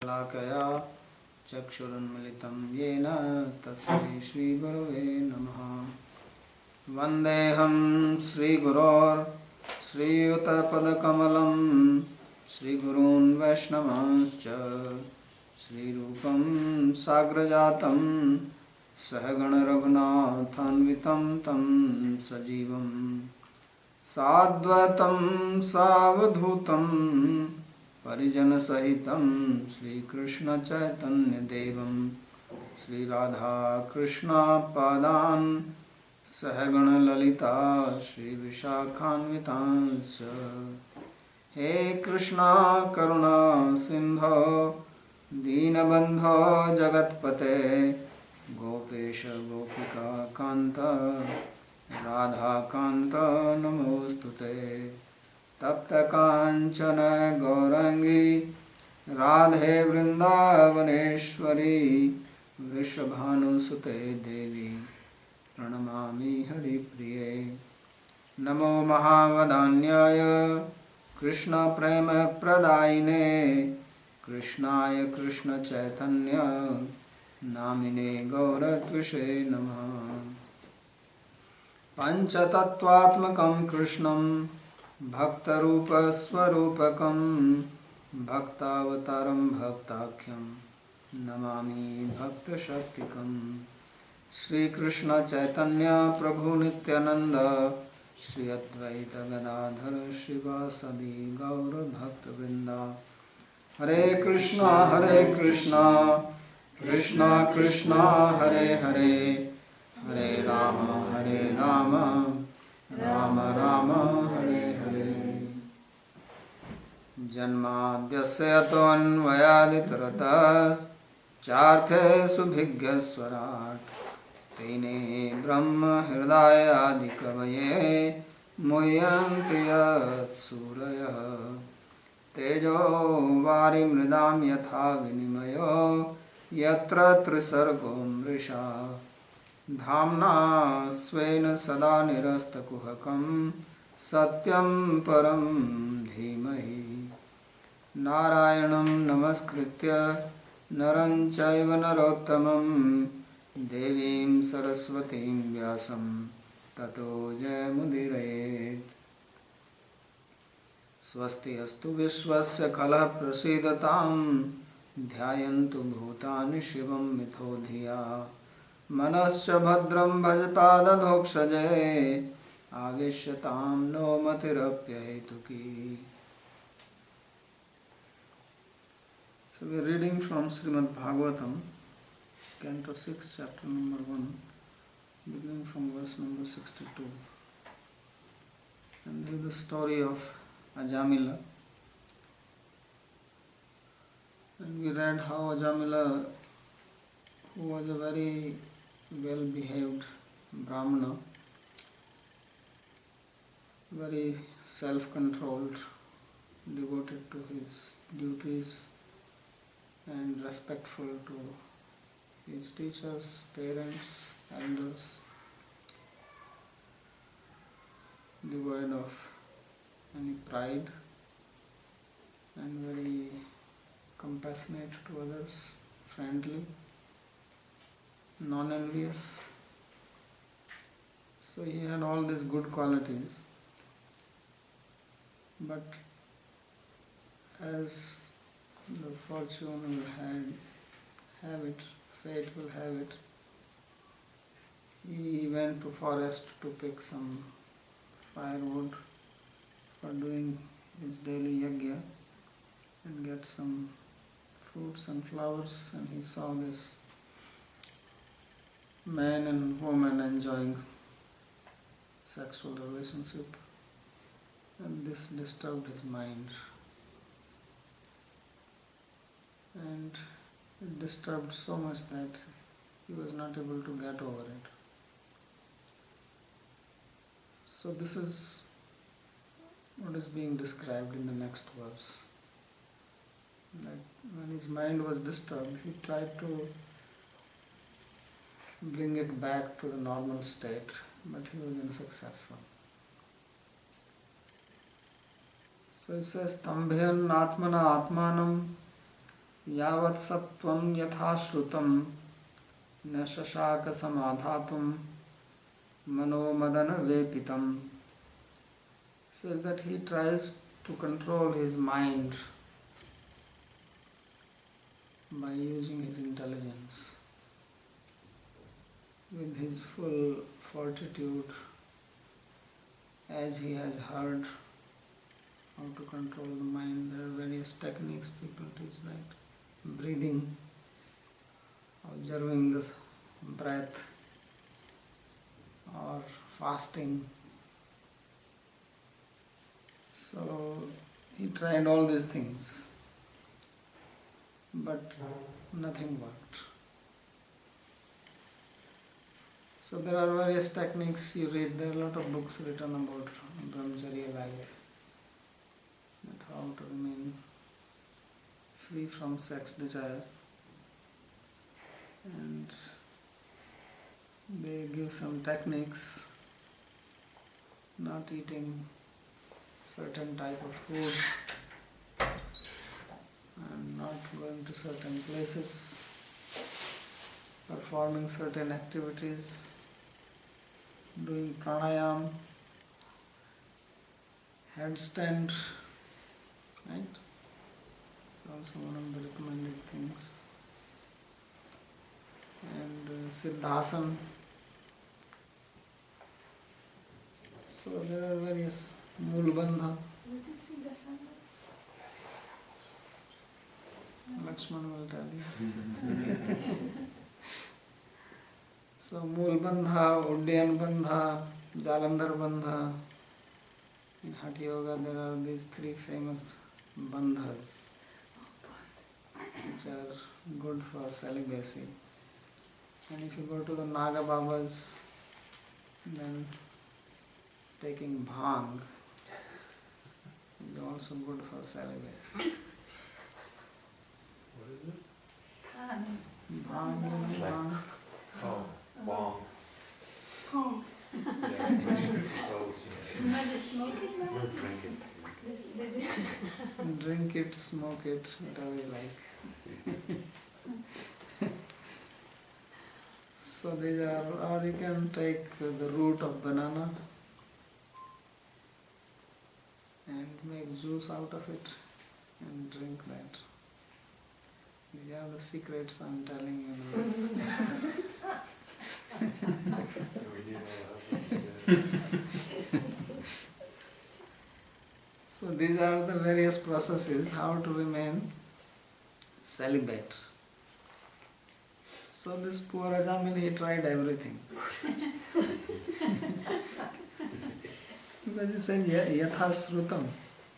शलाकया चक्षुरुन्मिलितं येन तस्मै श्रीगुरवे नमः। वन्देऽहं श्रीयुतपदकमलं श्रीगुरून् वैष्णवांश्च श्रीरूपं साग्रजातं सहगणरघुनाथान्वितं तं सजीवं साद्वैतं सावधूतं परिजनसहितं श्रीकृष्णचैतन्यदेवं श्रीराधाकृष्णपादान् सहगणललिता श्रीविशाखान्वितांश्च। हे कृष्णा करुणा सिन्धो दीनबन्धो जगत्पते गोपेश गोपिका कान्त राधाकान्त नमोऽस्तुते। तप्तकाञ्चन गौराङ्गी राधे वृन्दावनेश्वरी वृषभानुसुते देवी प्रणमामि हरिप्रिये। नमो महावदान्याय कृष्णप्रेमप्रदायिने कृष्णाय कृष्णचैतन्य नामिने गौरत्विषे नमः। पञ्चतत्त्वात्मकं कृष्णं भक्तरूपस्वरूपकं भक्तावतारं भक्ताख्यं नमामि भक्तशक्तिकम्। श्रीकृष्ण चैतन्य प्रभु नित्यानंद श्री अद्वैत गदाधर श्रीवासदि गौर भक्तवृंद। हरे कृष्णा कृष्णा कृष्णा हरे हरे हरे राम राम राम हरे हरे। जन्माद्यस्य यतोऽन्वयादितरतश्चार्थेषु तेने ब्रह्म हृदय आदि कवये मुह्यन्ति यत्सूरयः। तेजो वारिमृदां यथा विनिमयो यत्र त्रिसर्गो मृषा धाम्ना स्वेन सदा निरस्तकुहकं सत्यं परं धीमहि। नारायणं नमस्कृत्य नरं चैव नरोत्तमं देवीं सरस्वतीं व्यासं ततो जयमुदीरयेत्। स्वस्ति अस्तु विश्वस्य खलः प्रसीदतां ध्यायन्तु भूतानि शिवं मिथो धिया मनश्च भद्रं भजता दधोक्षजे आवेश्यतां no मतिरप्यहेतुकी। So we are reading from Srimad Bhagavatam, Canto 6, chapter number 1, beginning from verse number 62. And this is the story of Ajamila. And we read how Ajamila, who was a very well-behaved Brahmana, very self-controlled, devoted to his duties and respectful to his teachers, parents, elders, devoid of any pride and very compassionate to others, friendly, non-envious. So he had all these good qualities, but as the fortune will have it, fate will have it, he went to forest to pick some firewood for doing his daily yajna and get some fruits and flowers, and he saw this man and woman enjoying sexual relationship, and this disturbed his mind. And it disturbed so much that he was not able to get over it. So this is what is being described in the next verse. That when his mind was disturbed, he tried to bring it back to the normal state, but he was unsuccessful. So it says, Tambhyan Atmana Atmanam Yavat sattvam yatha shrutam na shashaka samadhatum mano madana vepitam. Says that he tries to control his mind by using his intelligence. With his full fortitude, as he has heard how to control the mind. There are various techniques people teach, right? Breathing, observing the breath, or fasting. So he tried all these things, but nothing worked. So there are various techniques you read. There are a lot of books written about brahmacharya life, that how to remain free from sex desire, and they give some techniques, not eating certain type of food and not going to certain places, performing certain activities, doing pranayam, headstand, right? It's also one of the recommended things. And siddhasana. So there are various mulbandha. Lakshman will tell you. So mulbandha, uddayan bandha, jalandhar bandha. In Hatha Yoga there are these three famous bandhas which are good for celibacy. And if you go to the Naga Babas, then taking bhang is also good for celibacy. What is it? Bhang, you know, bhang. Oh, bong. Home. Yeah, it's good for souls. Mother smoking now? Drink it. Drink it, smoke it, whatever you like. So these are, or you can take the root of banana and make juice out of it and drink that. These are the secrets I'm telling you now. We need all that. So these are the various processes how to remain celibate. So this poor Ajamil, he tried everything. Because he said, yatha srutam,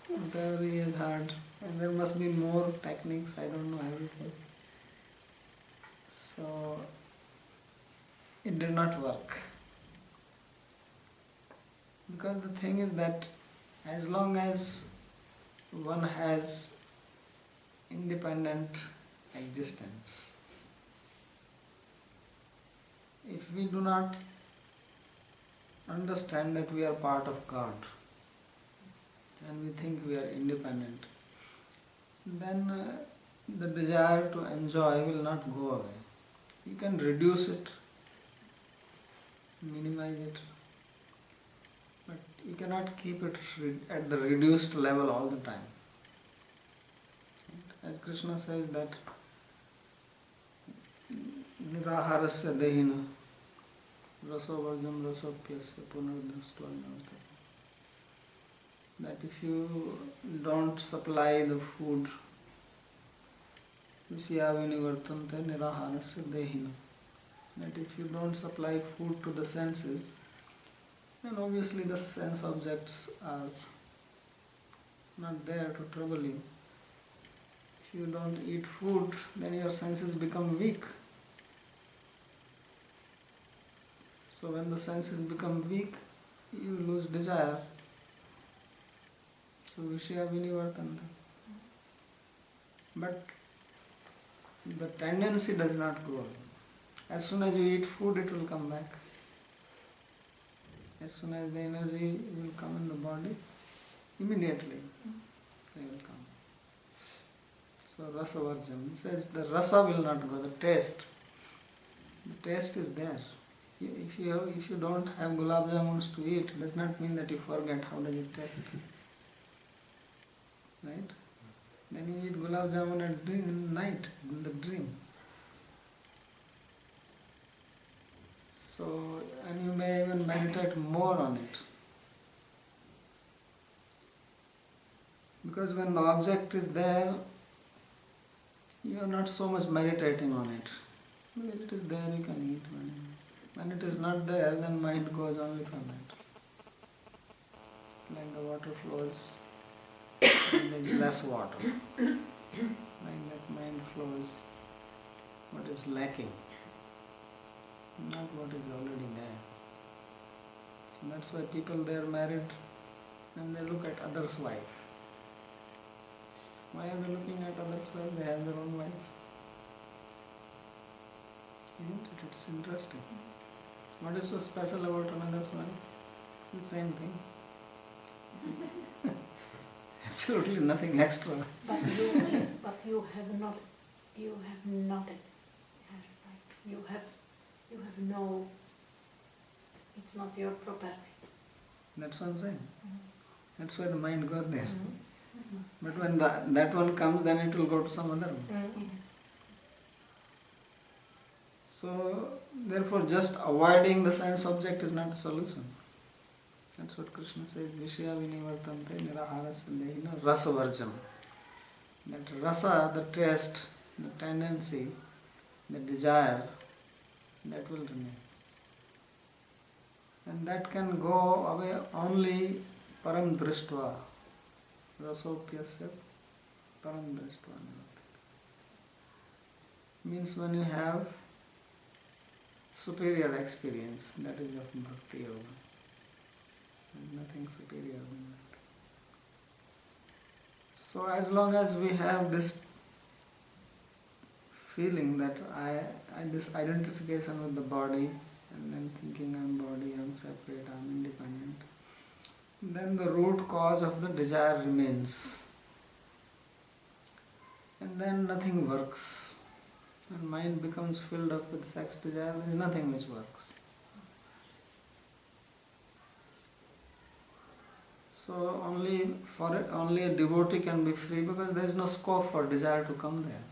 whatever he has heard. And there must be more techniques, I don't know everything. So it did not work. Because the thing is that as long as one has independent existence, if we do not understand that we are part of God and we think we are independent, then the desire to enjoy will not go away. You can reduce it, minimize it, but you cannot keep it at the reduced level all the time. As Krishna says that niraharasya dehina rasovarjam rasopyasya punardrastva, that if you don't supply the food, vishyavinivartante niraharasya dehina, that if you don't supply food to the senses, then obviously the sense objects are not there to trouble you. If you don't eat food, then your senses become weak. So when the senses become weak, you lose desire. So Vishya Vinivartanta. But the tendency does not go away. As soon as you eat food, it will come back. As soon as the energy will come in the body, immediately they will come. So So rasavarjam. He says the rasa will not go, the taste. The taste is there. If you don't have gulab jamuns to eat, does not mean that you forget how does it taste. Right? Then you eat gulab jamun at night, in the dream. So, and you may even meditate more on it. Because when the object is there, you are not so much meditating on it. When it is there, you can eat. When it is not there, then mind goes only for that. Like the water flows, and there is less water. Like that mind flows, what is lacking, not what is already there. So that's why people, they are married and they look at others' wife. Why are they looking at others' wife? They have their own wife. Isn't it? It's interesting. What is so special about another's wife? The same thing. Absolutely nothing extra. But you have not it. You have no, it's not your property. That's what I'm saying. That's why the mind goes there. But when that one comes, then it will go to some other one. So, therefore, just avoiding the sense object is not a solution. That's what Krishna says, Vishya vinivartante nirahara sandehina rasavarjam. That rasa, the taste, the tendency, the desire, that will remain. And that can go away only param drishtva. Rasopyasya param drishtva. Means when you have superior experience, that is of Bhakti Yoga. And nothing superior than that. So as long as we have this feeling that I this identification with the body, and then thinking I'm body, I'm separate, I'm independent, then the root cause of the desire remains. And then nothing works. And mind becomes filled up with sex desire, there is nothing which works. So only a devotee can be free, because there is no scope for desire to come there.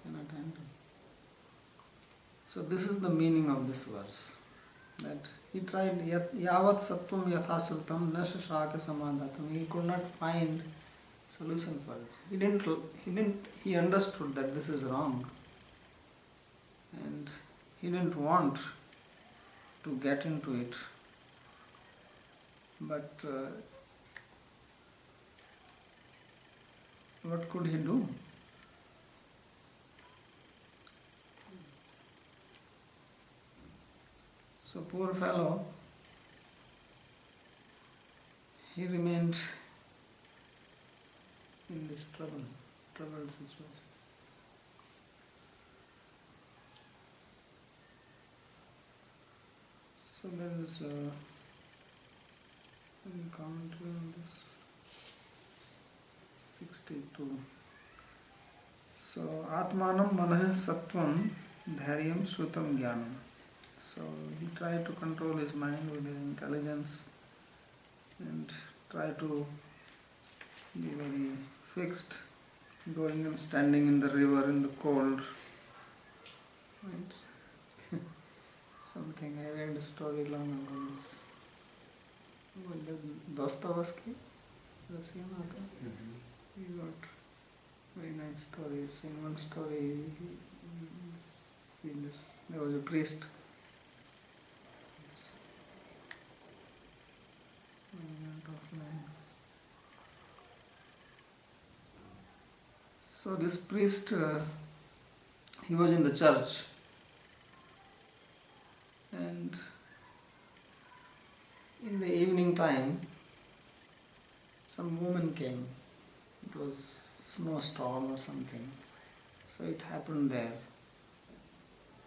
Cannot enter. So this is the meaning of this verse. That he tried yavat sattvam yathasrutam na shashaka samadhatam. He could not find solution for it. He understood that this is wrong. And he didn't want to get into it. But what could he do? So poor fellow, he remained in this troubled situation. So there is commentary on this 62. So Atmanam manah sattvam dharyam shrutam jnanam. So he tried to control his mind with his intelligence and try to be very fixed, going and standing in the river in the cold. Right? Something, I read a story long ago. Dostoevsky, Russian author. He wrote very nice stories. In one story, there was a priest. So this priest, he was in the church, and in the evening time, some woman came. It was snowstorm or something. So it happened there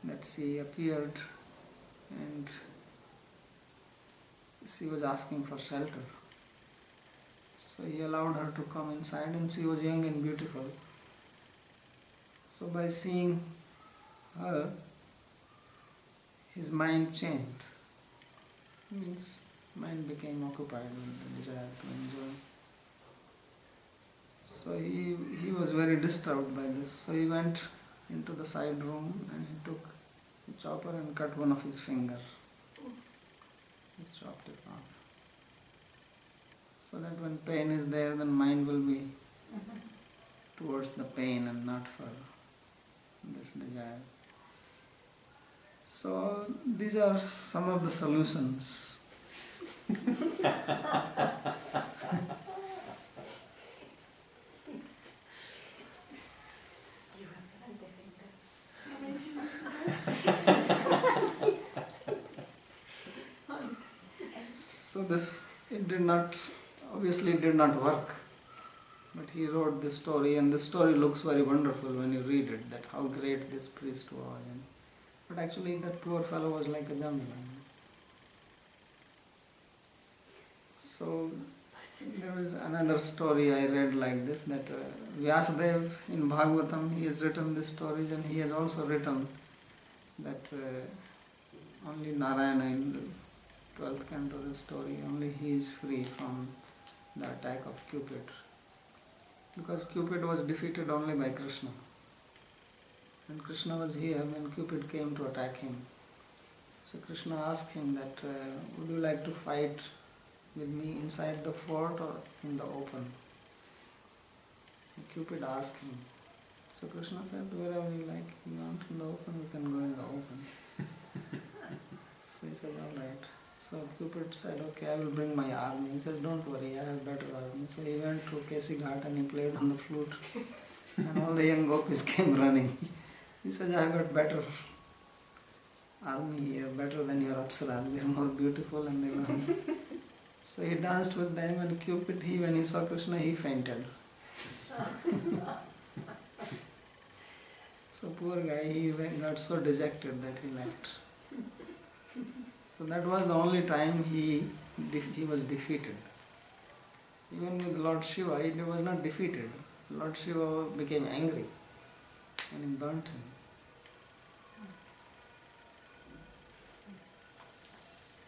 that she appeared and she was asking for shelter. So he allowed her to come inside, and she was young and beautiful. So by seeing her, his mind changed. Means mind became occupied with the desire to enjoy. So he was very disturbed by this. So he went into the side room and he took a chopper and cut one of his finger. He chopped it off. So that when pain is there, then mind will be towards the pain and not for this desire. So these are some of the solutions. So this, obviously it did not work. But he wrote this story, and the story looks very wonderful when you read it, that how great this priest was. But actually that poor fellow was like a jungle. So there is another story I read like this, that Vyasadeva in Bhagavatam, he has written these stories, and he has also written that only Narayana in the 12th Canto, the story, only he is free from the attack of Cupid. Because Cupid was defeated only by Krishna. When Krishna was here, when Cupid came to attack him, so Krishna asked him that, would you like to fight with me inside the fort or in the open? And Cupid asked him. So Krishna said, wherever you like, you want in the open, we can go in the open. So he said, all right. So Cupid said, okay, I will bring my army. He says, don't worry, I have better army. So he went to Kesi Ghat and he played on the flute. And all the young gopis came running. He said, I have got better army here, better than your apsaras. They are more beautiful and they run. So he danced with them, and Cupid, when he saw Krishna, he fainted. So poor guy, he got so dejected that he left. So that was the only time he was defeated. Even with Lord Shiva, he was not defeated. Lord Shiva became angry and he burnt him.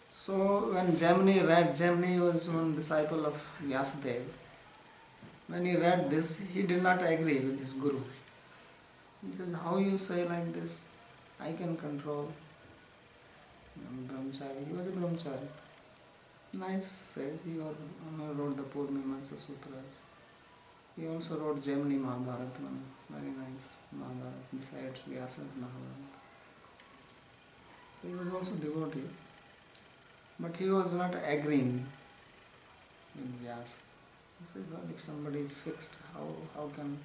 So when Gemini was one disciple of Vyasadeva. When he read this, he did not agree with his guru. He says, how you say like this? I can control. Brahmachari. He was a brahmachari. Nice says. He wrote the Purnimasa Sutras. He also wrote Gemini Mahabharata, very nice Mahabharata, besides Vyasa's Mahabharata. So he was also devotee. But he was not agreeing with Vyasa. He says, well, if somebody is fixed, how can...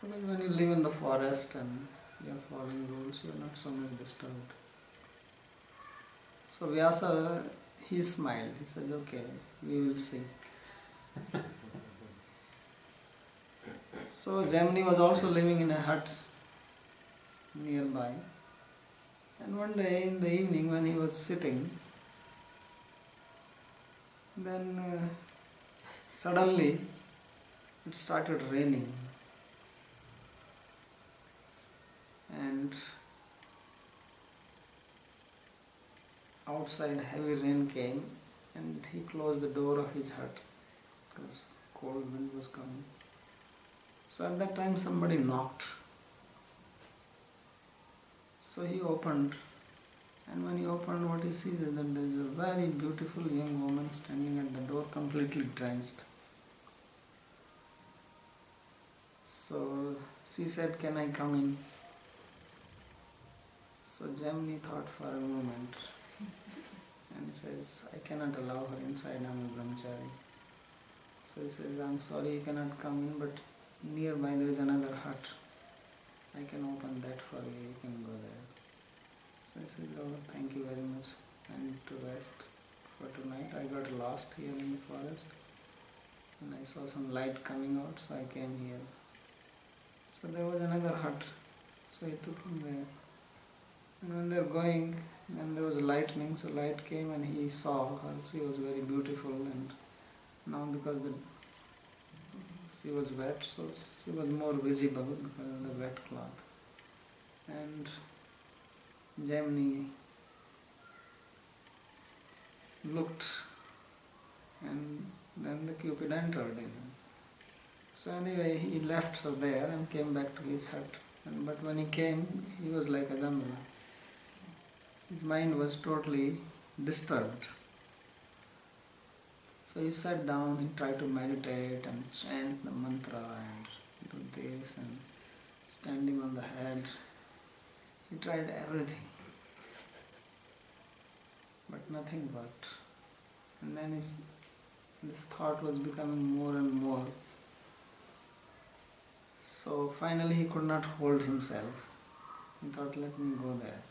Because when you live in the forest and you are following rules, you are not so much disturbed. So Vyasa, he smiled. He said, okay, we will see. So Gemini was also living in a hut nearby. And one day in the evening when he was sitting, then suddenly it started raining. And outside heavy rain came, and he closed the door of his hut because cold wind was coming. So at that time somebody knocked. So he opened, and when he opened, what he sees is that there is a very beautiful young woman standing at the door, completely drenched. So she said, can I come in? So Gemini thought for a moment. And he says, I cannot allow her inside, I am a brahmachari. So he says, I am sorry you cannot come in, but nearby there is another hut. I can open that for you, you can go there. So I said, oh, thank you very much. I need to rest for tonight. I got lost here in the forest. And I saw some light coming out, so I came here. So there was another hut. So he took him there. And when they were going, then there was lightning, so light came and he saw her. She was very beautiful, and now because the she was wet, so she was more visible because of the wet cloth. And Jaimini looked, and then the Cupid entered in. So anyway, he left her there and came back to his hut. But when he came, he was like a gambler. His mind was totally disturbed. So he sat down, he tried to meditate and chant the mantra and do this and standing on the head. He tried everything. But nothing worked. And then this thought was becoming more and more. So finally he could not hold himself. He thought, let me go there.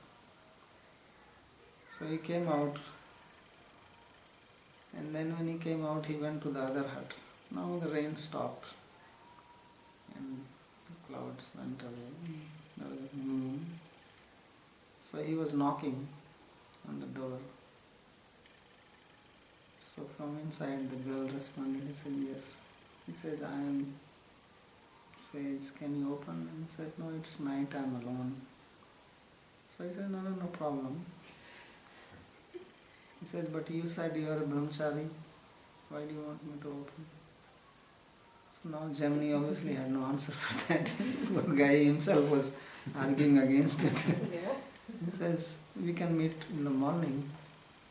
So he came out, and then when he came out, he went to the other hut. Now the rain stopped, and the clouds went away. There was a moon. So he was knocking on the door. So from inside the girl responded, he said, yes. He says, I am sage, can you open? And he says, no, it's night, I am alone. So he said, no problem. He says, but you said you are a brahmachari, why do you want me to open? So now Jaimini obviously had no answer for that. Poor guy himself was arguing against it. He says, we can meet in the morning,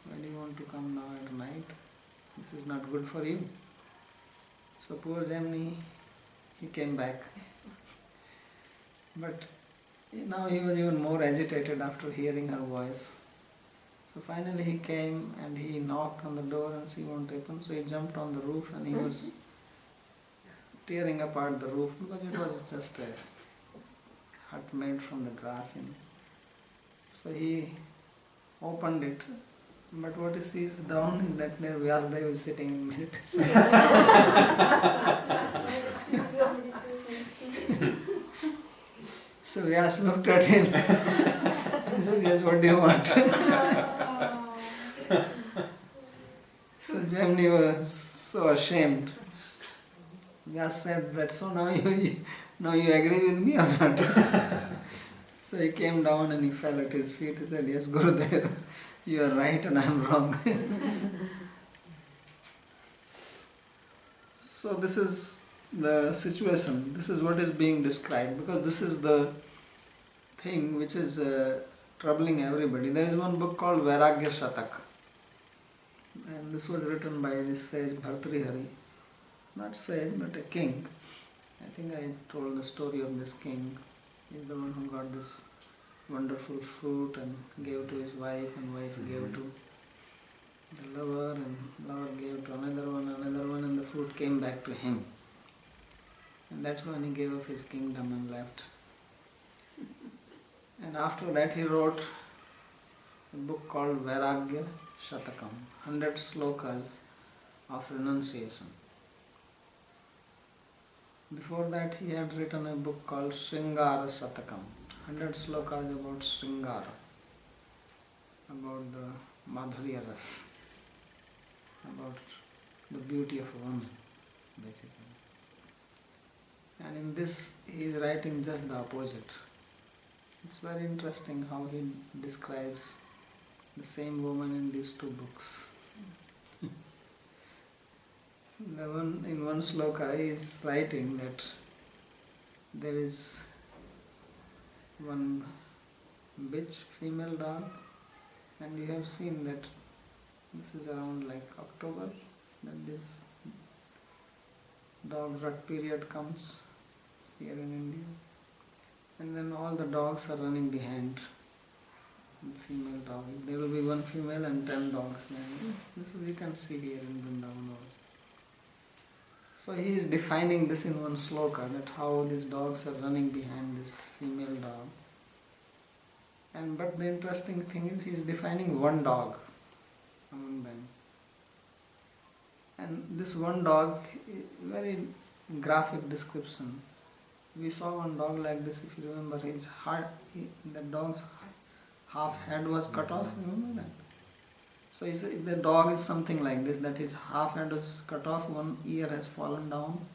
why do you want to come now at night? This is not good for you. So poor Jaimini, he came back. But now he was even more agitated after hearing her voice. So finally he came and he knocked on the door and she won't open. So he jumped on the roof and he was tearing apart the roof because it was just a hut made from the grass. So he opened it. But what he sees down is that there Vyasadeva is sitting in meditation. So Vyas looked at him and said, yes, what do you want? So Jaimini was so ashamed. Vyas said that, so now you agree with me or not? So he came down and he fell at his feet. He said, yes, Gurudev, you are right and I am wrong. So this is the situation, this is what is being described, because this is the thing which is troubling everybody. There is one book called Vairagya Shatak, and this was written by this sage Bhartrihari, not sage but a king. I think I told the story of this king. He is the one who got this wonderful fruit and gave to his wife, and wife gave to the lover, and lover gave to another one, and the fruit came back to him. And that's when he gave up his kingdom and left. And after that he wrote a book called Vairagya Shatakam, 100 slokas of renunciation. Before that he had written a book called Sringara Shatakam, 100 slokas about Sringara, about the Madhurya Ras, about the beauty of a woman, basically. And in this he is writing just the opposite. It's very interesting how he describes the same woman in these two books. In one sloka he is writing that there is one bitch female dog, and you have seen that this is around like October that this dog rut period comes here in India, and then all the dogs are running behind the female dog. There will be one female and 10 dogs. This is, you can see here in Vrindavan also. So he is defining this in one sloka, that how these dogs are running behind this female dog. But the interesting thing is he is defining one dog among them. And this one dog, very graphic description. We saw one dog like this, if you remember, his heart, the dog's half head was cut off, remember that? So the dog is something like this, that his half head was cut off, one ear has fallen down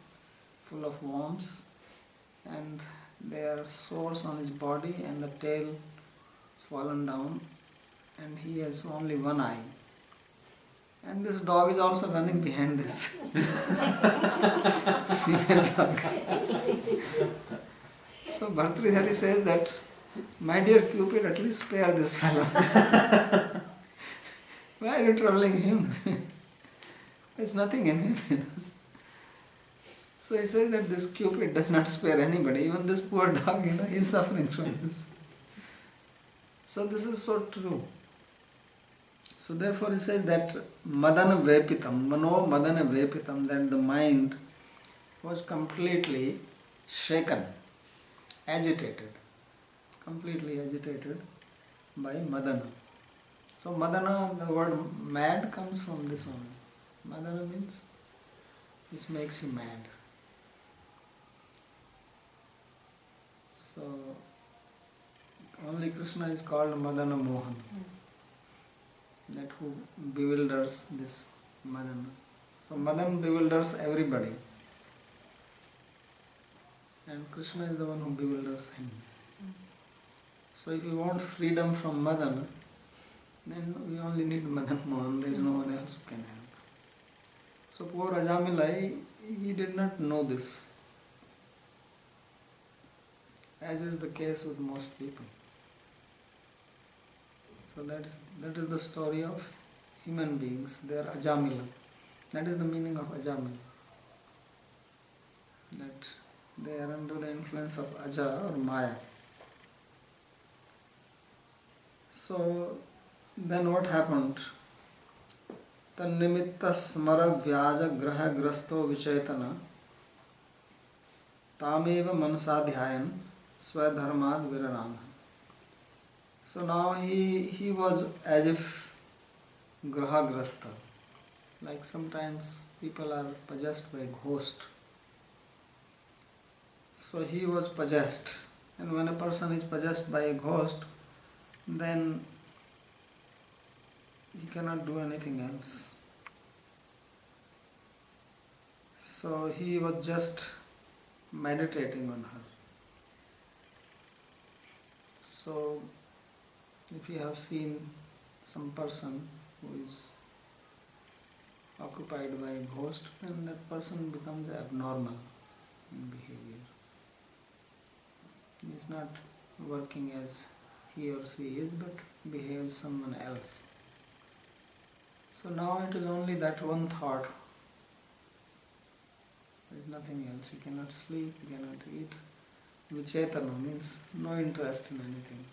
full of worms, and there are sores on his body, and the tail is fallen down, and he has only one eye. And this dog is also running behind this female dog. So Bhartrihari says that, my dear Cupid, at least spare this fellow. Why are you troubling him? There's nothing in him. So he says that this Cupid does not spare anybody, even this poor dog, he's suffering from this. So this is so true. So therefore he says that Madana Vepitam, Mano Madana Vepitam, that the mind was completely shaken, agitated, completely agitated by Madana. So Madana, the word mad comes from this only. Madana means which makes you mad. So only Krishna is called Madana Mohan, that who bewilders this Madana. So Madan bewilders everybody, and Krishna is the one who bewilders him. So if you want freedom from Madan, then we only need Madan Mohan, there is no one else who can help. So poor Ajamila, he did not know this, as is the case with most people. So that is the story of human beings. They are Ajamila. That is the meaning of Ajamila. That they are under the influence of Aja or Maya. So then what happened? Tannimitta smara vyaja graha grasto vichaytana tameva manasadhyayan swadharmad viranama. So now he was as if graha grasta. Like sometimes people are possessed by ghost. So he was possessed. And when a person is possessed by a ghost, then he cannot do anything else. So he was just meditating on her. So if you have seen some person who is occupied by a ghost, then that person becomes abnormal in behavior. He is not working as he or she is, but behaves someone else. So now it is only that one thought. There is nothing else. He cannot sleep, he cannot eat. Vichetana means no interest in anything.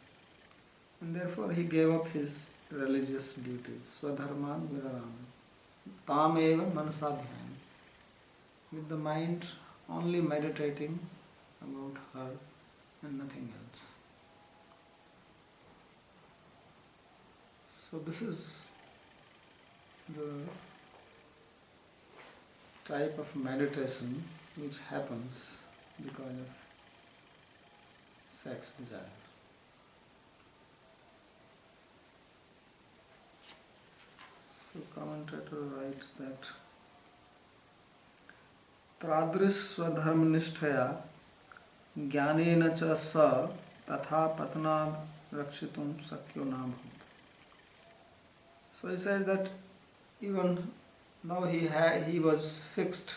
And therefore he gave up his religious duties. Swadharman virarama. Tam eva manasadhyayam. With the mind only meditating about her and nothing else. So this is the type of meditation which happens because of sex desire. So commentator writes that Tradrish swadharmnisthaya jnanena cha sa tatha patna rakshitum sakyo na bhavat. So he says that even though he was fixed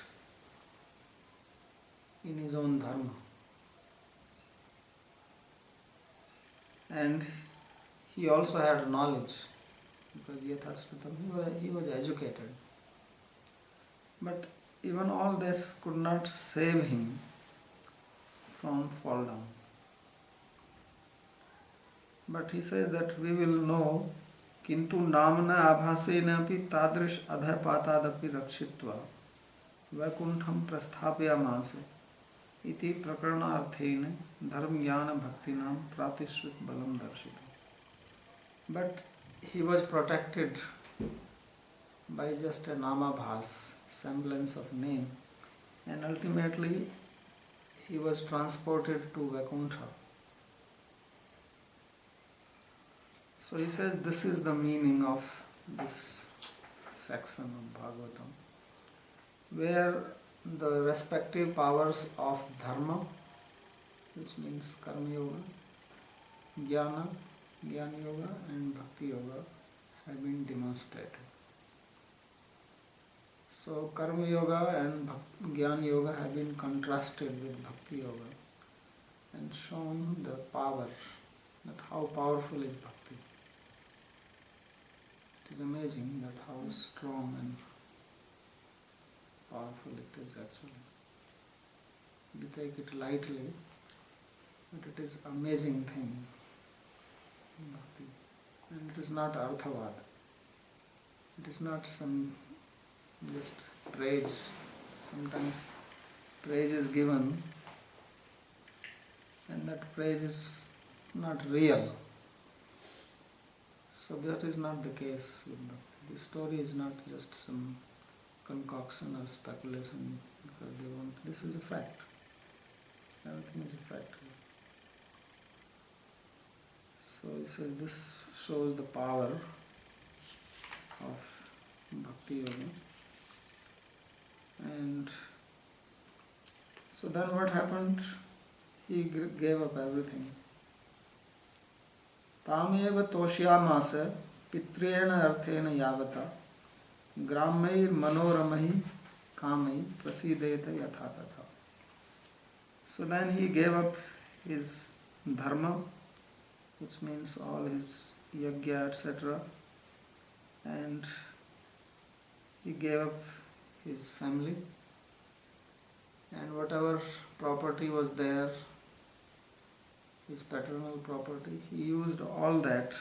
in his own dharma, and he also had knowledge, because yathashrutam, he was educated. But even all this could not save him from fall down. But he says that we will know किंतु नामना आभासेन अपि तादृश अधपातादपि रक्षित्वा वैकुंठम प्रस्थापयामास इति प्रकरणार्थेन धर्म ज्ञान भक्तिनाम प्रातिश्रुत बलम दर्शितम्. But he was protected by just a namabhas, semblance of name, and ultimately he was transported to Vaikuntha. So he says this is the meaning of this section of Bhagavatam, where the respective powers of dharma, which means karma yoga, jnana, jnana yoga and bhakti yoga have been demonstrated. So karma yoga and jnana yoga have been contrasted with bhakti yoga and shown the power, that how powerful is bhakti. It is amazing that how strong and powerful it is actually. We take it lightly, but it is amazing thing, bhakti. And it is not arthavad. It is not some just praise. Sometimes praise is given and that praise is not real. So that is not the case with bhakti. The story is not just some concoction or speculation because they want. This is a fact. Everything is a fact. So he says this shows the power of bhakti yoga. And so then what happened? He gave up everything. तामेव तोष्यामास पित्रेण अर्थेन यावता ग्रामैर मनोरमहि कामै प्रसीदेत यथा तथा. So then he gave up his dharma, which means all his yajna, etc. And he gave up his family and whatever property was there, his paternal property, he used all that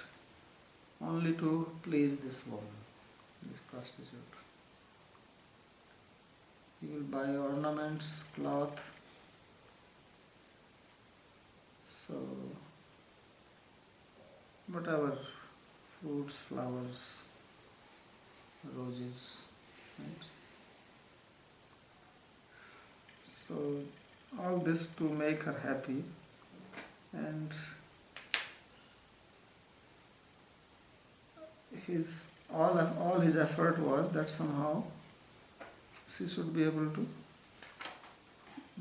only to please this woman, this prostitute. He will buy ornaments, cloth, so whatever, fruits, flowers, roses, right? So all this to make her happy, and all his effort was that somehow she should be able to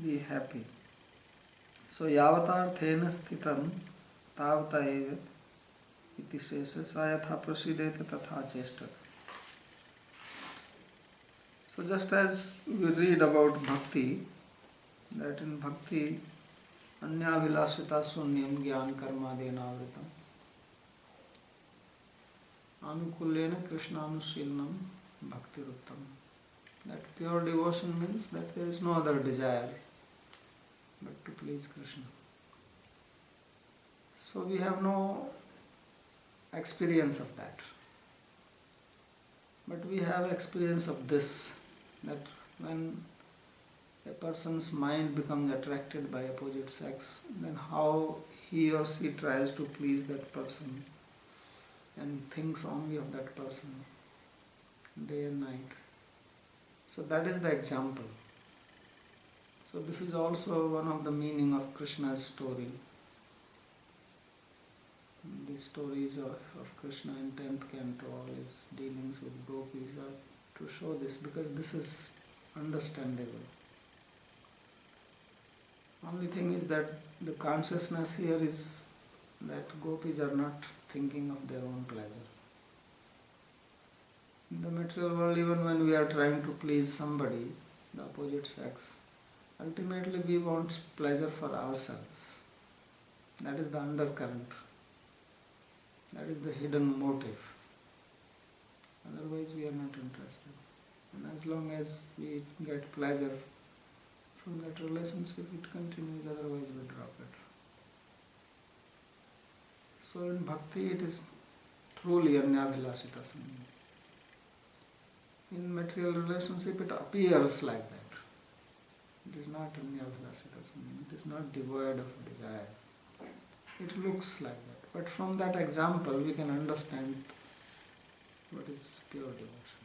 be happy. So yavatarthena sthitam tavata eva iti shesha sayatha prasideta tatha cheshtata. So just as we read about bhakti, that in bhakti अन्याभिलाषिता शून्यम ज्ञान कर्मादेनावृतम अनुकूलेन कृष्णानुशीलनम भक्तिरुत्तम. That pure devotion means that there is no other desire but to please Krishna. So we have no experience of that, but we have experience of this, that when a person's mind becomes attracted by opposite sex, then how he or she tries to please that person and thinks only of that person day and night. So that is the example. So this is also one of the meaning of Krishna's story. The stories of Krishna in 10th Canto, all his dealings with gopis are to show this, because this is understandable. Only thing is that the consciousness here is that gopis are not thinking of their own pleasure. In the material world, even when we are trying to please somebody, the opposite sex, ultimately we want pleasure for ourselves. That is the undercurrent. That is the hidden motive. Otherwise we are not interested. And as long as we get pleasure from that relationship, it continues, otherwise we drop it. So in bhakti it is truly anyabhilasita sanya. In material relationship it appears like that. It is not anyabhilasita sanya. It is not devoid of desire. It looks like that. But from that example we can understand what is pure devotion.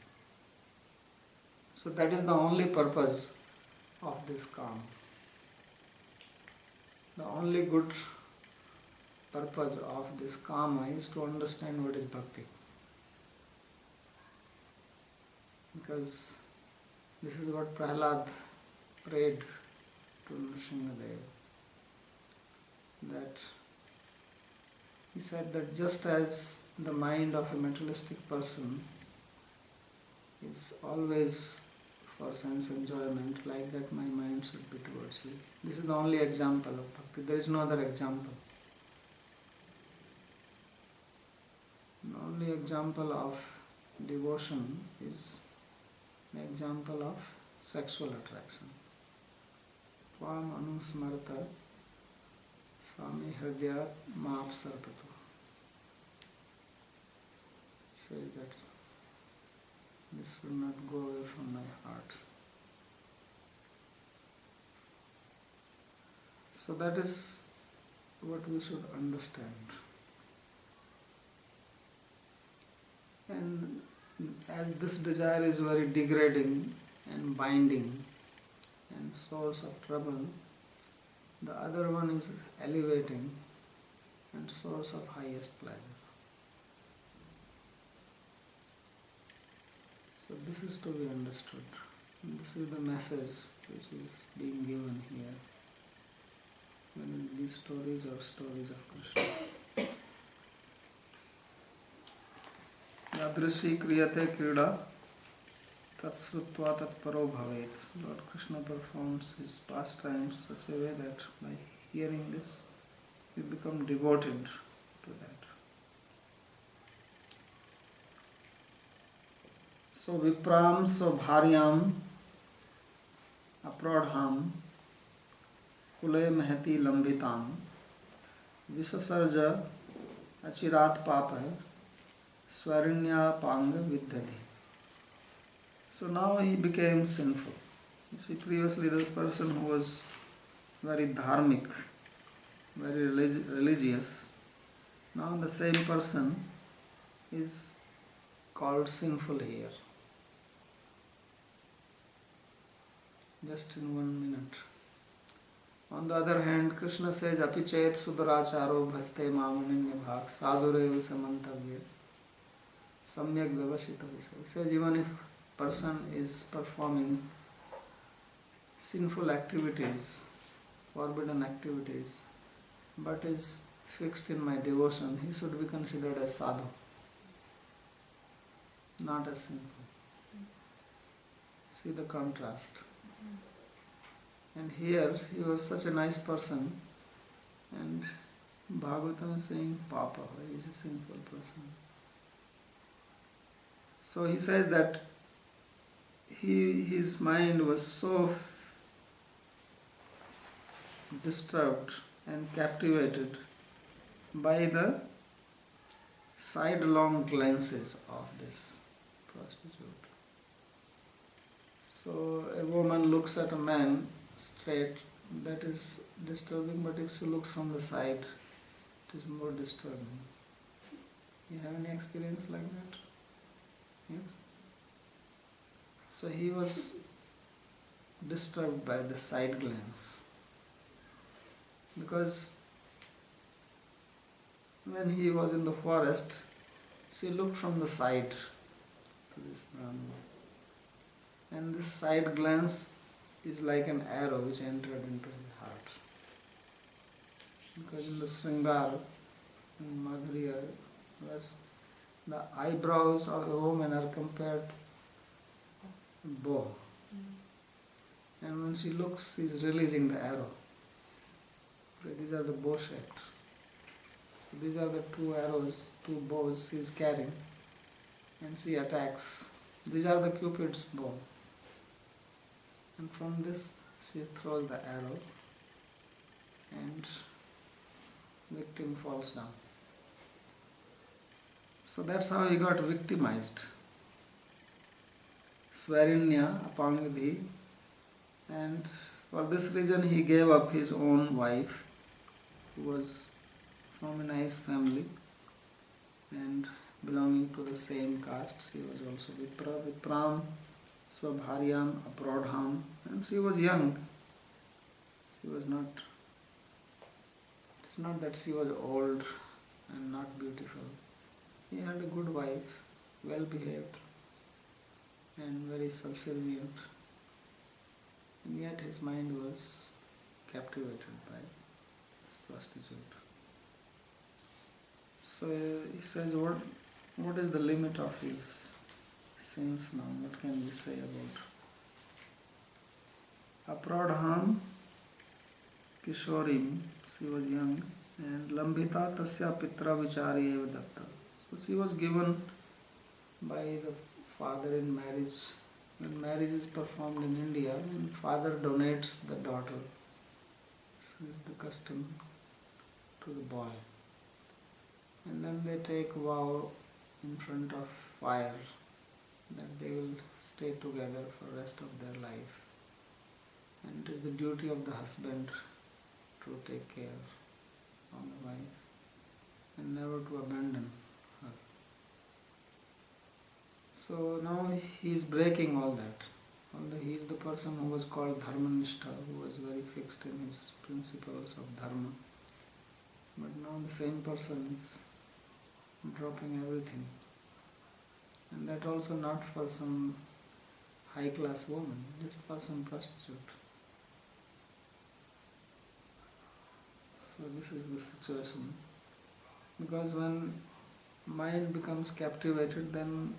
So that is the only purpose of this calm. The only good purpose of this karma is to understand what is bhakti. Because this is what Prahlad prayed to Nrsimhadev that he said that just as the mind of a materialistic person is always for sense enjoyment, like that my mind should be towards you. This is the only example of bhakti. There is no other example. The only example of devotion is the example of sexual attraction. Tvam anusmarta Swami Hridayat Maap Sarpatu. Say that this will not go away from my heart. So that is what we should understand. And as this desire is very degrading and binding and source of trouble, the other one is elevating and source of highest pleasure. So this is to be understood. And this is the message which is being given here. When these stories are stories of Krishna. Yadrishi kriyate krida tatsrutva tatparo bhavet. Lord Krishna performs his pastimes such a way that by hearing this, you become devoted to that. So Vipram so bharyam aprodham kule mahati lambitam visasarja achirat papa swarinya panga vidyati. So now he became sinful. You see, previously the person who was very dharmic, very religious, now the same person is called sinful here. Just in 1 minute. On the other hand, Krishna says, Apichet suduracharo bhaste mamananya bhak sadhurev samantavya samyak vyavasito. He says, even if person is performing sinful activities, forbidden activities, but is fixed in my devotion, he should be considered as sadhu, not as sinful. See the contrast. And here he was such a nice person, and Bhagavatam is saying Papa, he is a sinful person. So he says that his mind was so disturbed and captivated by the sidelong glances of this prostitute. So a woman looks at a man straight, that is disturbing, but if she looks from the side, it is more disturbing. You have any experience like that? Yes? So he was disturbed by the side glance, because when he was in the forest, she looked from the side to this Brahmana. And this side glance is like an arrow which entered into his heart. Because in the Sringar, in Madhurya, the eyebrows of a woman are compared to a bow. And when she looks, she is releasing the arrow. These are the bow shaped. So these are the two arrows, two bows she is carrying, and she attacks. These are the Cupid's bow. And from this she throws the arrow and victim falls down. So that's how he got victimized. Swarinya apangadhi, and for this reason he gave up his own wife, who was from a nice family and belonging to the same caste. She was also Vipram Swabharyam Aprodham, and she was young. She was not, it is not that she was old and not beautiful. He had a good wife, well behaved and very subservient. and yet his mind was captivated by this prostitute. So he says, what is the limit of his sins now? What can we say about Apradham Kishorim? She was young, and Lambhita Tasya Pitra Vichari Eva Datta. So she was given by the father in marriage. When marriage is performed in India, father donates the daughter. This is the custom to the boy. And then they take vow in front of fire that they will stay together for the rest of their life. And it is the duty of the husband to take care of the wife and never to abandon her. So now he is breaking all that. Although he is the person who was called Dharmanishta, who was very fixed in his principles of Dharma. But now the same person is dropping everything. And that also not for some high class woman, just for some prostitute. So this is the situation. Because when mind becomes captivated, then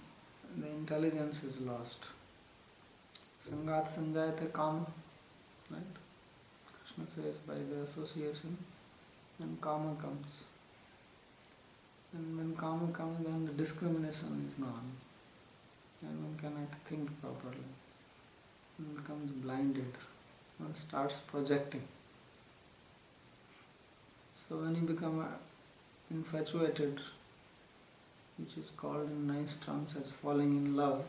the intelligence is lost. Sangat sanjayate kama, right? Krishna says by the association, then kama comes. And when kama comes, then the discrimination is gone. And one cannot think properly. One becomes blinded. One starts projecting. So when you become infatuated, which is called in nice terms as falling in love,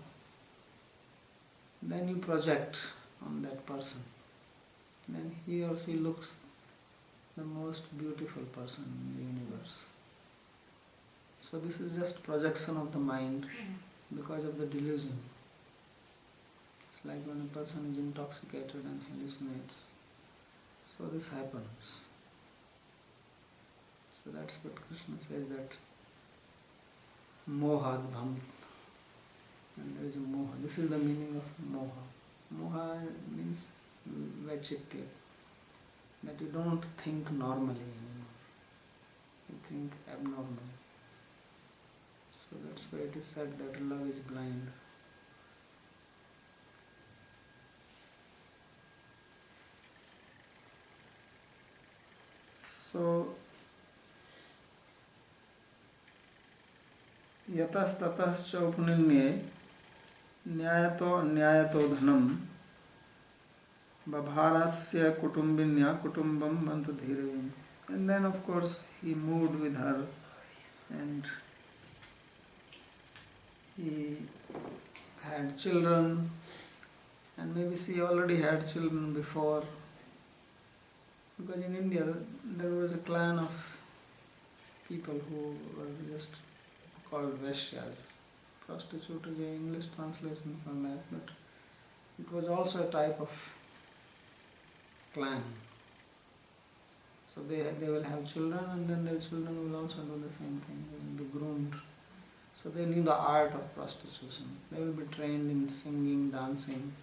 then you project on that person. Then he or she looks the most beautiful person in the universe. So this is just projection of the mind because of the delusion. It's like when a person is intoxicated and hallucinates. So this happens. So that's what Krishna says, that moha dvam. And there is a moha. This is the meaning of moha. Moha means vachitya. That you don't think normally anymore. You think abnormally. So that's why it is said that love is blind. So yatastatascha upanilye न्यायतो अन्यायतो Dhanam babharasya kutumbinya kutumbam mantadhirayam. And then of course he moved with her and he had children, and maybe she already had children before, because in India there was a clan of people who were just called Vaishyas. Prostitute is an English translation for that, but it was also a type of clan. So they will have children, and then their children will also do the same thing. They will be groomed. So they knew the art of prostitution. They will be trained in singing, dancing,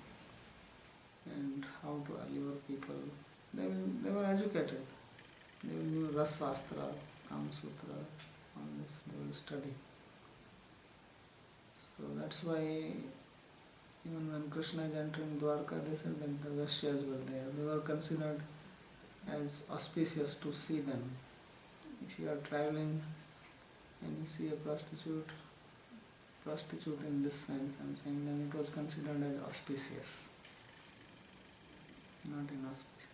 and how to allure people. They were educated. They will know Rasastra, Kama Sutra, all this they will study. So that's why even when Krishna is entering Dwarka, they said that the Vaishyas were there. They were considered as auspicious to see them. If you are traveling and you see a prostitute in this sense, I'm saying, then it was considered as auspicious, not inauspicious.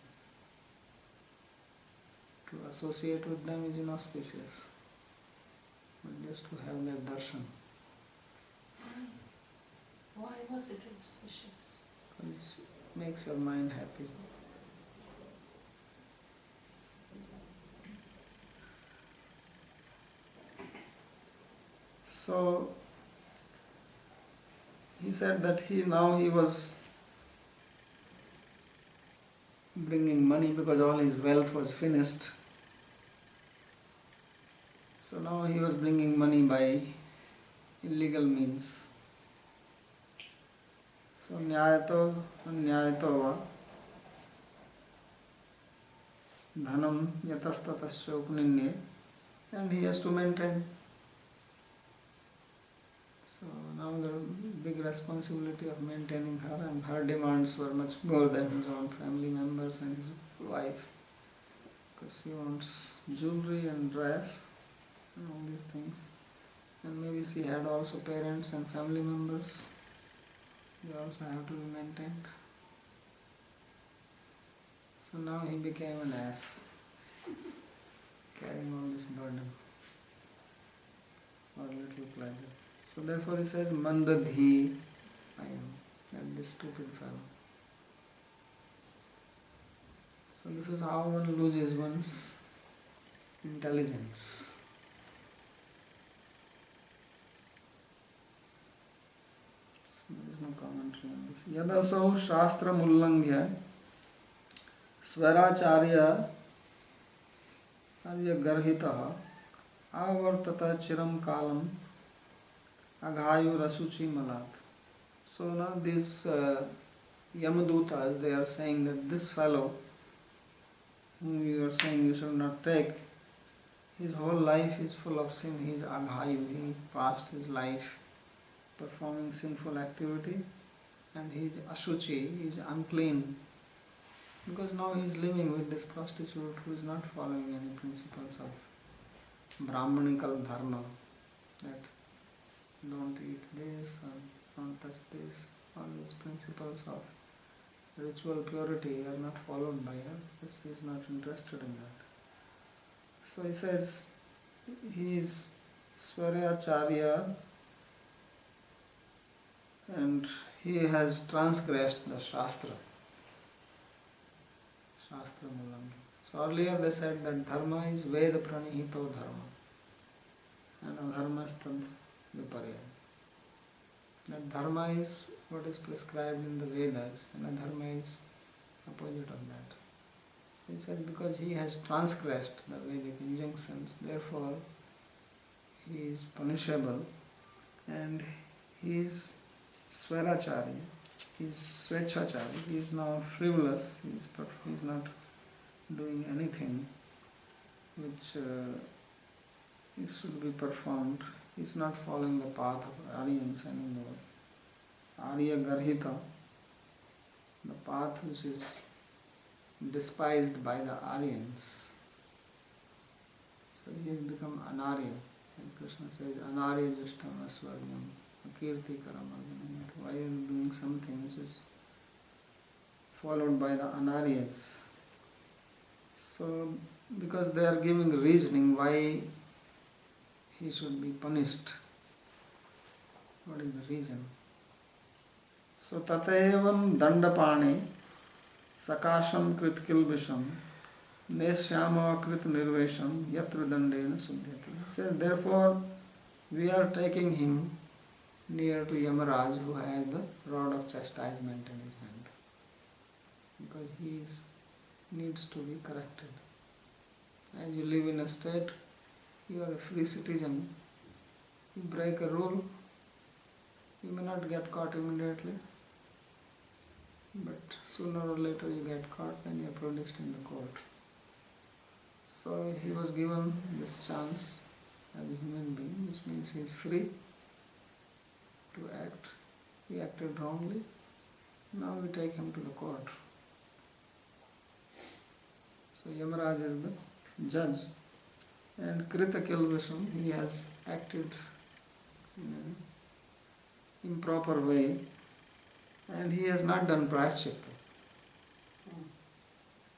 To associate with them is inauspicious, but just to have their darshan. Why was it auspicious? Because it makes your mind happy. So he said that he was bringing money because all his wealth was finished. So now he was bringing money by illegal means. So nyayato va dhanam yatastatasya upaninde, and he has to maintain. So now the big responsibility of maintaining her, and her demands were much more than his own family members and his wife, because she wants jewelry and dress and all these things. And maybe she had also parents and family members. They also have to be maintained. So now he became an ass, carrying all this burden for little pleasure. So therefore he says, Mandadhi I am, that this stupid fellow. So this is how one loses one's intelligence. So there is no commentary on this. Yadasau shastra mullangya swaracharya avyagarhitaha avartata chiram kalam aghayu rasuchi malat. So now these Yamadutas, they are saying that this fellow whom you are saying you should not take, his whole life is full of sin. He is aghayu, he passed his life performing sinful activity, and he is ashuchi, he is unclean, because now he is living with this prostitute who is not following any principles of Brahmanical dharma, that don't eat this or don't touch this. All these principles of ritual purity are not followed by her, because he is not interested in that. So he says he is Swaracharya and he has transgressed the Shastra. Shastra Mulangi. So earlier they said that dharma is Veda Pranihito dharma and adharma is tad viparya. That dharma is what is prescribed in the Vedas and adharma is opposite of that. So he said because he has transgressed the Vedic injunctions, therefore he is punishable, and he is Swaracharya, he is Swechachari, he is now frivolous, he is not doing anything which should be performed. He is not following the path of Aryans anymore. Arya Garhita, the path which is despised by the Aryans. So he has become Anarya. And Krishna says, Anarya Justam Asvargyam, Akirti Karamardanam. Why are you doing something which is followed by the Anaryas? So, because they are giving reasoning why he should be punished. What is the reason? So, Tataevam Dandapane Sakasham Krit Kilbisham Neshyama Krit Nirvesham Yatra Dandena Suddhyati. He says, therefore, we are taking him near to Yamaraj, who has the rod of chastisement in his hand, because he needs to be corrected. As you live in a state, you are a free citizen. You break a rule, you may not get caught immediately, but sooner or later you get caught, then you are produced in the court. So he was given this chance as a human being, which means he is free to act. He acted wrongly. Now we take him to the court. So Yamaraj is the judge. And Krita Kilvisham, he has acted in an improper way, and he has not done prashchitta.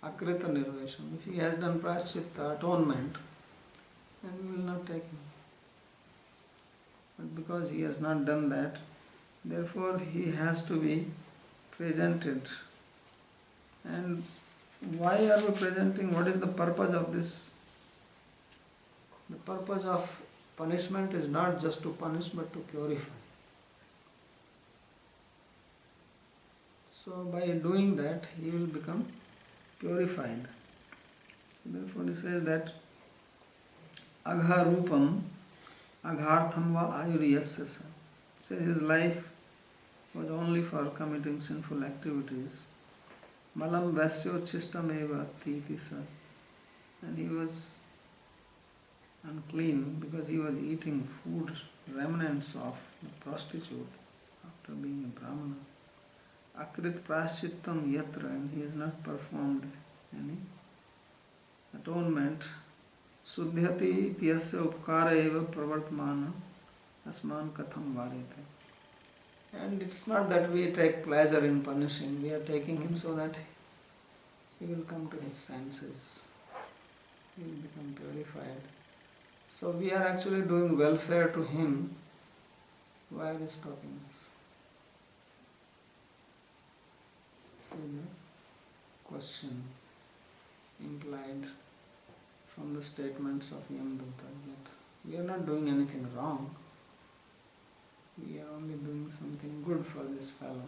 Akrita Nirvesham. If he has done prashchitta, atonement, then we will not take him. But because he has not done that, therefore he has to be presented. And why are we presenting? What is the purpose of this? The purpose of punishment is not just to punish but to purify. So by doing that, he will become purified. Therefore he says that Agharupam Aghartham va ayuriyasya. Says his life was only for committing sinful activities. Malam vasyo chistam eva titi sa. and he was unclean because he was eating food, remnants of the prostitute after being a Brahmana. Akrit praschittam yatra, and he has not performed any atonement. Sudhyati ityasya upkara eva pravartmana asman katham varete. And it's not that we take pleasure in punishing, we are taking him so that he will come to his senses, he will become purified. So we are actually doing welfare to him. Why are you stopping us? See the question implied from the statements of Yamduta that we are not doing anything wrong. We are only doing something good for this fellow.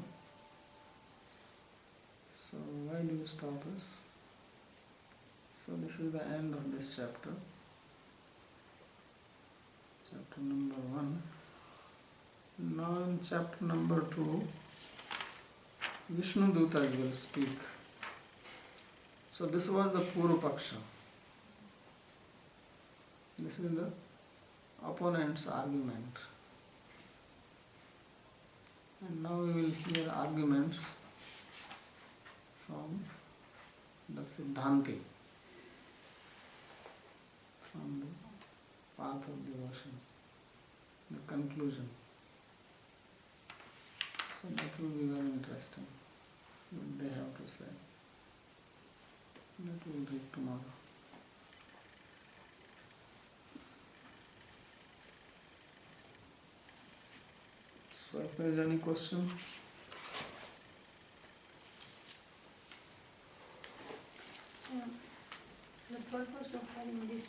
So why do you stop us? So this is the end of this chapter. Chapter number 1. Now in chapter number 2, Vishnu Dutas will speak. So this was the Purva Paksha. This is the opponent's argument. And now we will hear arguments from the Siddhanti, from the path of devotion, the conclusion. So that will be very interesting, what they have to say. That we will read tomorrow. So if there is any question? The purpose of having this,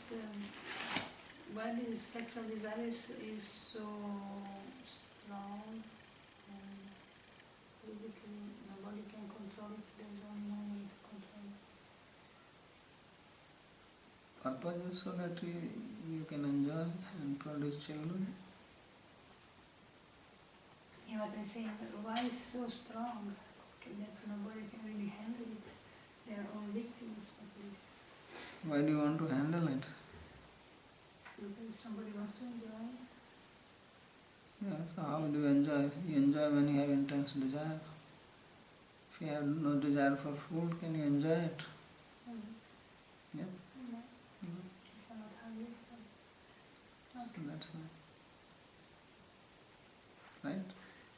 why this sexual desire is so strong and basically nobody can control it, there is only one way to control it. Purpose is so that you can enjoy and produce children. Yeah, but I say, why is so strong that nobody can really handle it? They are all victims of this. Why do you want to handle it? Because somebody wants to enjoy. Yeah, so how do you enjoy? You enjoy when you have intense desire. If you have no desire for food, can you enjoy it? Yeah? No, No. if I'm not hungry. So that's why. Right?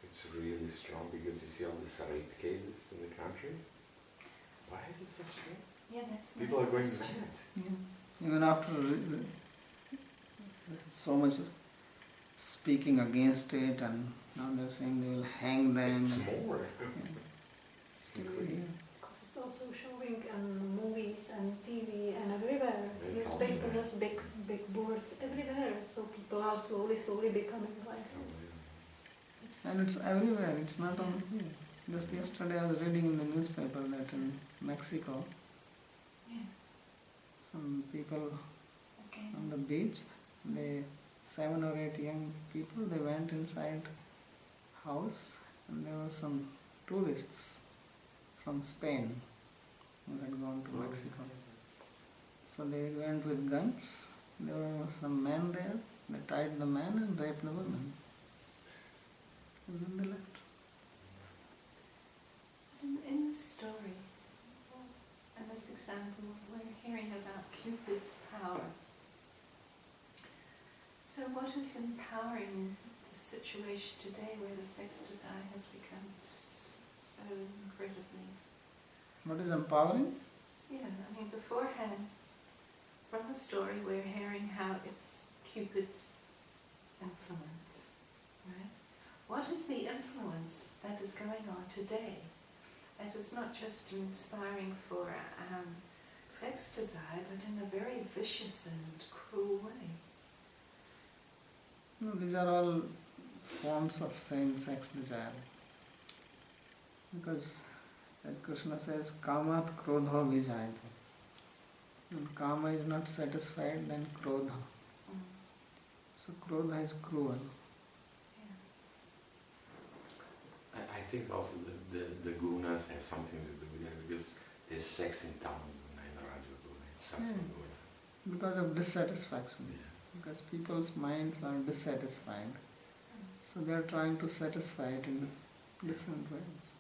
It's really strong because you see all the rape cases in the country. Why is it so strong? Yeah, that's People my are going question. mad. Yeah. Even after so much speaking against it, and now they're saying they will hang them. It's more. Yeah. Still Increase. here. Because it's also showing on movies and TV and everywhere. Very Newspapers, big boards everywhere. So people are slowly becoming like this. It's And it's everywhere, it's not only here. Just yesterday I was reading in the newspaper that in Mexico, Yes. some people Okay. on the beach, 7 or 8 young people, they went inside house and there were some tourists from Spain who had gone to Mexico. So they went with guns, there were some men there, they tied the man and raped the woman. And then they left. In this story, in this example, we're hearing about Cupid's power. So what is empowering the situation today where the sex desire has become so incredibly... What is empowering? Yeah, I mean beforehand, from the story we're hearing how it's Cupid's influence, right? What is the influence that is going on today that is not just inspiring for sex desire, but in a very vicious and cruel way? No, these are all forms of same-sex desire. Because, as Krishna says, kamat krodha vijayate. When kama is not satisfied, then krodha. So krodha is cruel. I think also the gunas have something to do with that because there's sex in town, it's something going on. Because of dissatisfaction. Because people's minds are dissatisfied. So they are trying to satisfy it in different ways.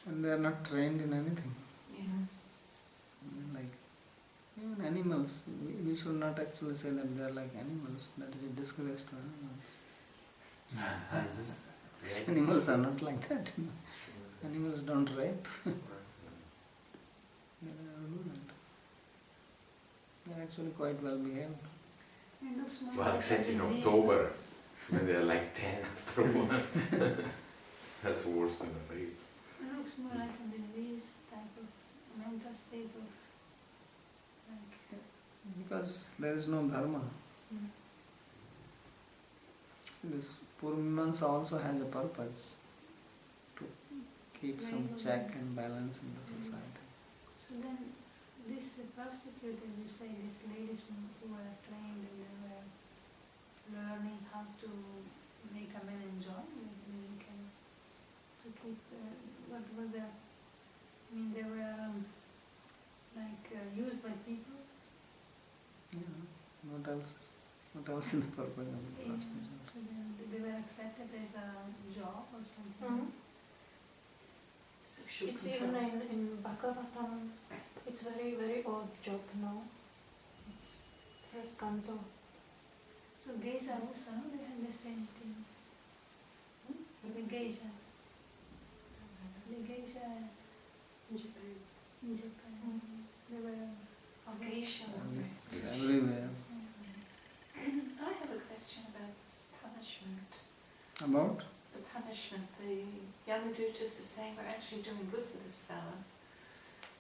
And they are not trained in anything. Yes. Like even animals, we should not actually say that they are like animals. That is a disgrace to animals. Animals are not like that. Animals don't rape. They never do that. They are actually quite well behaved. It looks more Well, like a except in disease. October, when they're like 10 after one. That's worse than a baby. It looks more like a disease type of mental state of like. Because there is no dharma. This Purvimamsa also has a purpose to keep some check and balance in the society. So then, this prostitute, as you say, these ladies who were trained and they were learning how to make a man enjoy, maybe can to keep what was that? I mean, they were used by people. Yeah. What else? What else is the purpose of the Yeah. prostitution? So then they were accepted as a job or something. Mhm. Sexual It's control. even in Bhagavatam, it's very, very old job now. It's first canto. So geisha also, they had the same thing. The geisha. The geisha In Japan. in Japan. They were Geisha. It's everywhere. I have a question about this punishment. About? The punishment, the Yamadutas are saying we're actually doing good for this fellow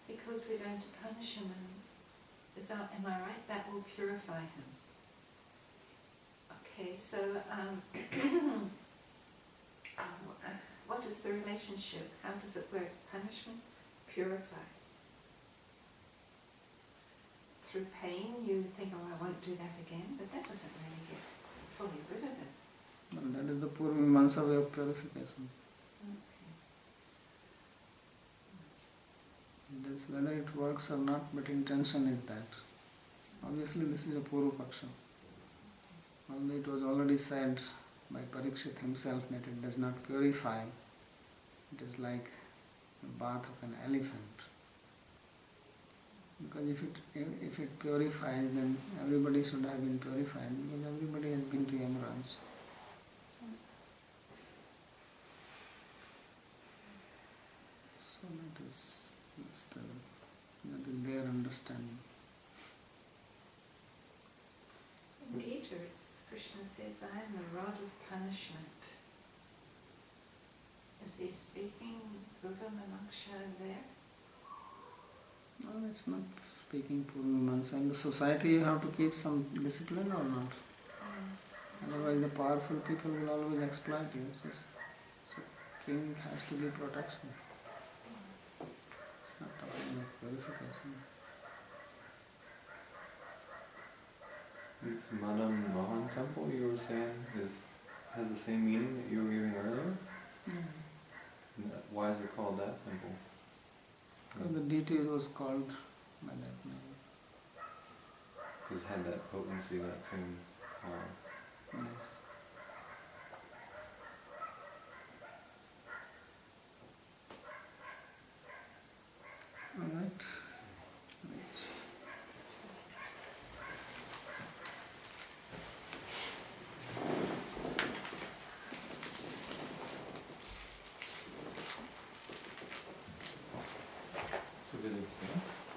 because we're going to punish him, and am I right? That will purify him. Okay, so what is the relationship? How does it work? Punishment purifies. Through pain, you think, oh, I won't do that again, but that doesn't really get fully rid of it. And that is the Purvimamsa way of purification. Okay. It is whether it works or not, but intention is that. Obviously this is a Purva-paksha. Although it was already said by Parikshit himself that it does not purify. It is like the bath of an elephant. Because if it purifies, then everybody should have been purified, because everybody has been to Yamaraj. So that is just that is their understanding. In Gita, Krishna says, I am the rod of punishment. Is he speaking Buddha Mamaksha there? No, it's not speaking Purvimamsa. In the society you have to keep some discipline or not. Yes. Otherwise the powerful people will always exploit you. So king has to give protection. It's not talking about purification. This Madam Mohan temple you were saying has the same meaning that you were giving earlier? Why is it called that temple? So the deity was called by that name. Because it had that potency, that same power. Yes. All right. So did it stay?